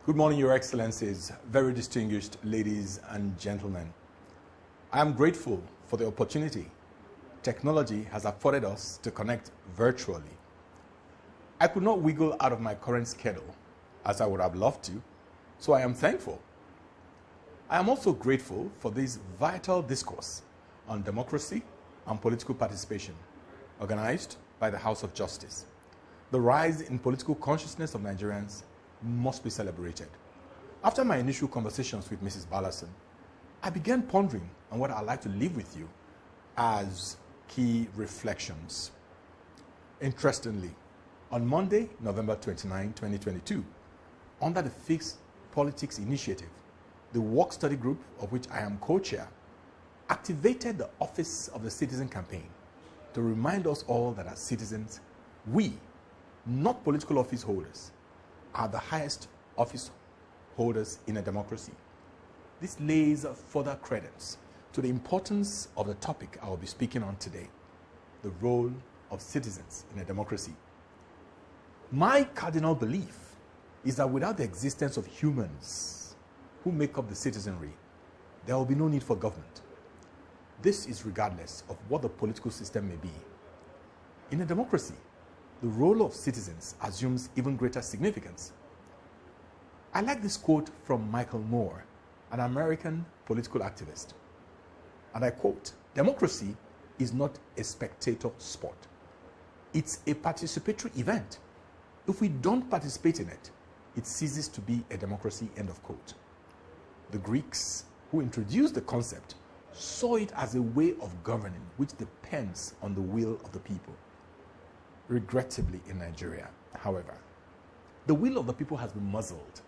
Good morning, Your Excellencies, very distinguished ladies and gentlemen. I am grateful for the opportunity technology has afforded us to connect virtually. I could not wiggle out of my current schedule as I would have loved to, so I am thankful. I am also grateful for this vital discourse on democracy and political participation organized by the House of Justice. The rise in political consciousness of Nigerians must be celebrated. After my initial conversations with Mrs. Ballerson, I began pondering on what I'd like to leave with you as key reflections. Interestingly, on Monday, November 29, 2022, under the Fixed Politics Initiative, the work study group of which I am co-chair activated the Office of the Citizen Campaign to remind us all that as citizens, we, not political office holders, are the highest office holders in a democracy. This lays further credence to the importance of the topic I will be speaking on today, the role of citizens in a democracy. My cardinal belief is that without the existence of humans who make up the citizenry, there will be no need for government. This is regardless of what the political system may be. In a democracy, the role of citizens assumes even greater significance. I like this quote from Michael Moore, an American political activist. And I quote, "Democracy is not a spectator sport. It's a participatory event. If we don't participate in it, it ceases to be a democracy," end of quote. The Greeks, who introduced the concept, saw it as a way of governing which depends on the will of the people. Regrettably, in Nigeria, however, the will of the people has been muzzled.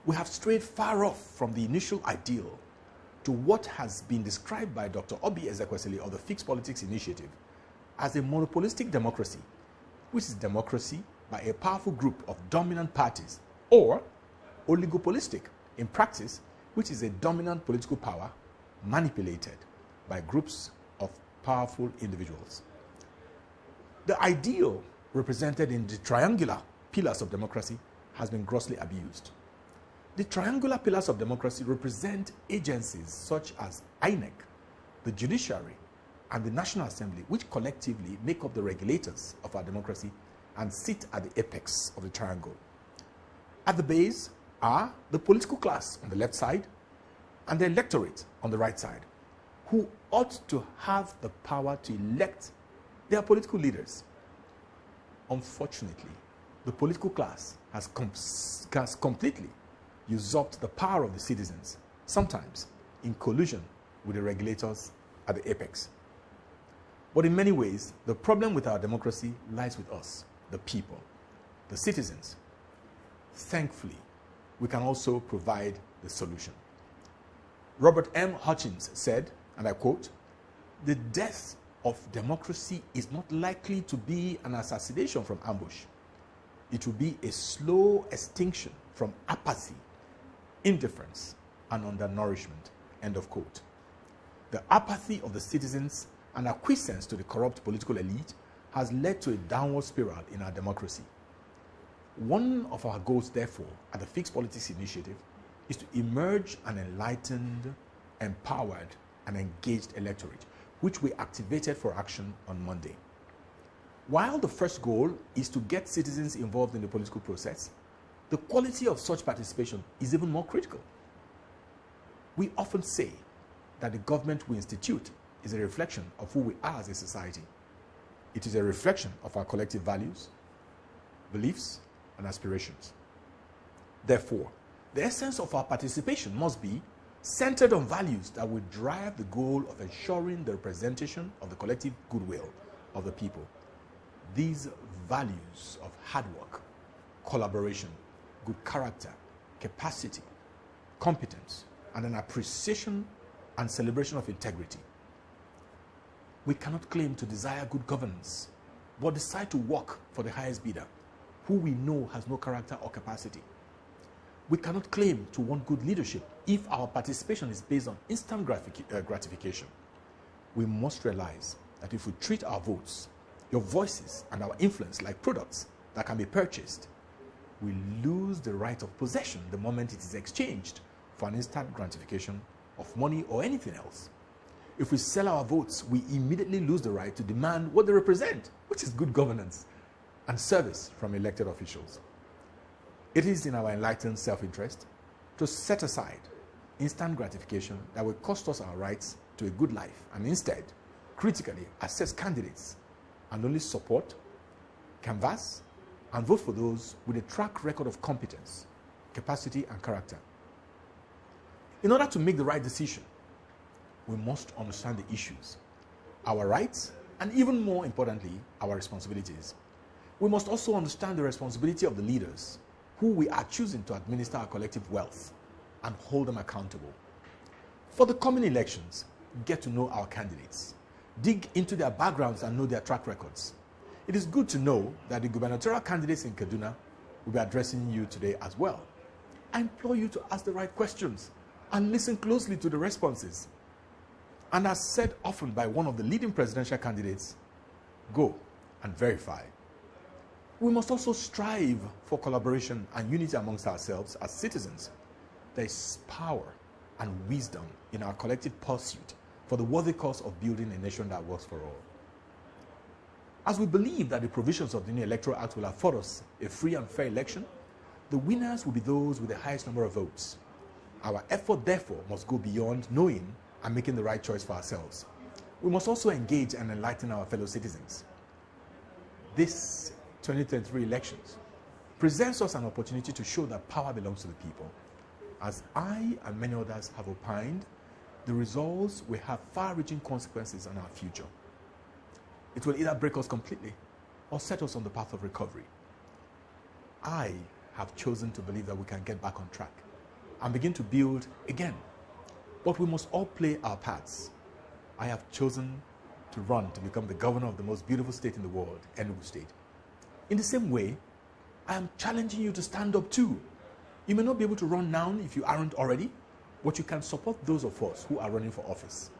We have strayed far off from the initial ideal to what has been described by Dr. Obi Ezekwesili of the Fixed Politics Initiative as a monopolistic democracy, which is democracy by a powerful group of dominant parties, or oligopolistic in practice, which is a dominant political power manipulated by groups of powerful individuals. The ideal represented in the triangular pillars of democracy has been grossly abused. The triangular pillars of democracy represent agencies such as INEC, the judiciary, and the National Assembly, which collectively make up the regulators of our democracy and sit at the apex of the triangle. At the base are the political class on the left side and the electorate on the right side, who ought to have the power to elect their political leaders. Unfortunately, the political class has completely usurped the power of the citizens, sometimes in collusion with the regulators at the apex. But in many ways, the problem with our democracy lies with us, the people, the citizens. Thankfully, we can also provide the solution. Robert M. Hutchins said, and I quote, "The death of democracy is not likely to be an assassination from ambush. It will be a slow extinction from apathy, indifference, and undernourishment," end of quote. The apathy of the citizens and acquiescence to the corrupt political elite has led to a downward spiral in our democracy. One of our goals, therefore, at the Fixed Politics Initiative is to emerge an enlightened, empowered, and engaged electorate, which we activated for action on Monday. While the first goal is to get citizens involved in the political process, the quality of such participation is even more critical. We often say that the government we institute is a reflection of who we are as a society. It is a reflection of our collective values, beliefs, and aspirations. Therefore, the essence of our participation must be centered on values that will drive the goal of ensuring the representation of the collective goodwill of the people. These values of hard work, collaboration, good character, capacity, competence, and an appreciation and celebration of integrity. We cannot claim to desire good governance, but decide to work for the highest bidder, who we know has no character or capacity. We cannot claim to want good leadership if our participation is based on instant gratification. We must realize that if we treat our votes, your voices, and our influence like products that can be purchased, we lose the right of possession the moment it is exchanged for an instant gratification of money or anything else. If we sell our votes, we immediately lose the right to demand what they represent, which is good governance and service from elected officials. It is in our enlightened self-interest to set aside instant gratification that will cost us our rights to a good life and instead critically assess candidates and only support, canvass, and vote for those with a track record of competence, capacity, and character. In order to make the right decision, we must understand the issues, our rights, and even more importantly, our responsibilities. We must also understand the responsibility of the leaders who we are choosing to administer our collective wealth and hold them accountable. For the coming elections, get to know our candidates. Dig into their backgrounds and know their track records. It is good to know that the gubernatorial candidates in Kaduna will be addressing you today as well. I implore you to ask the right questions and listen closely to the responses. And as said often by one of the leading presidential candidates, go and verify. We must also strive for collaboration and unity amongst ourselves as citizens. There is power and wisdom in our collective pursuit for the worthy cause of building a nation that works for all. As we believe that the provisions of the new Electoral Act will afford us a free and fair election, the winners will be those with the highest number of votes. Our effort, therefore, must go beyond knowing and making the right choice for ourselves. We must also engage and enlighten our fellow citizens. This 2023 elections presents us an opportunity to show that power belongs to the people. As I and many others have opined, the results will have far-reaching consequences on our future. It will either break us completely or set us on the path of recovery. I have chosen to believe that we can get back on track and begin to build again. But we must all play our parts. I have chosen to run to become the governor of the most beautiful state in the world, Enugu State. In the same way, I am challenging you to stand up too. You may not be able to run now if you aren't already, but you can support those of us who are running for office.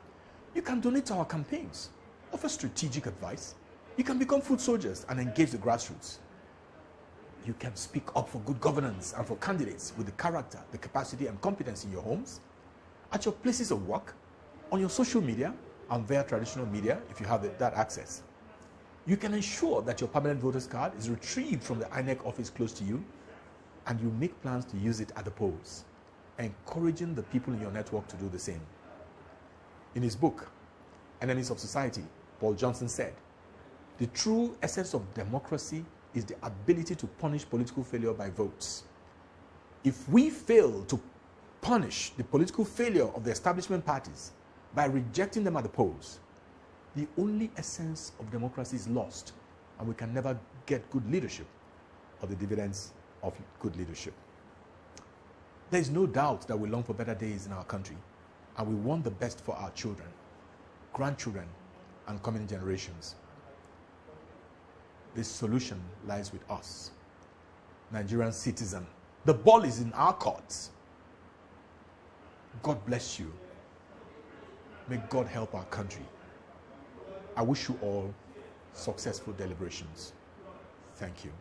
You can donate to our campaigns, offer strategic advice. You can become foot soldiers and engage the grassroots. You can speak up for good governance and for candidates with the character, the capacity, and competence in your homes, at your places of work, on your social media, and via traditional media if you have that access. You can ensure that your permanent voter's card is retrieved from the INEC office close to you, and you make plans to use it at the polls, encouraging the people in your network to do the same. In his book, Enemies of Society, Paul Johnson said, "The true essence of democracy is the ability to punish political failure by votes. If we fail to punish the political failure of the establishment parties by rejecting them at the polls, the only essence of democracy is lost, and we can never get good leadership or the dividends of good leadership." There is no doubt that we long for better days in our country, and we want the best for our children, grandchildren, and coming generations. The solution lies with us, Nigerian citizen. The ball is in our courts. God bless you. May God help our country. I wish you all successful deliberations. Thank you.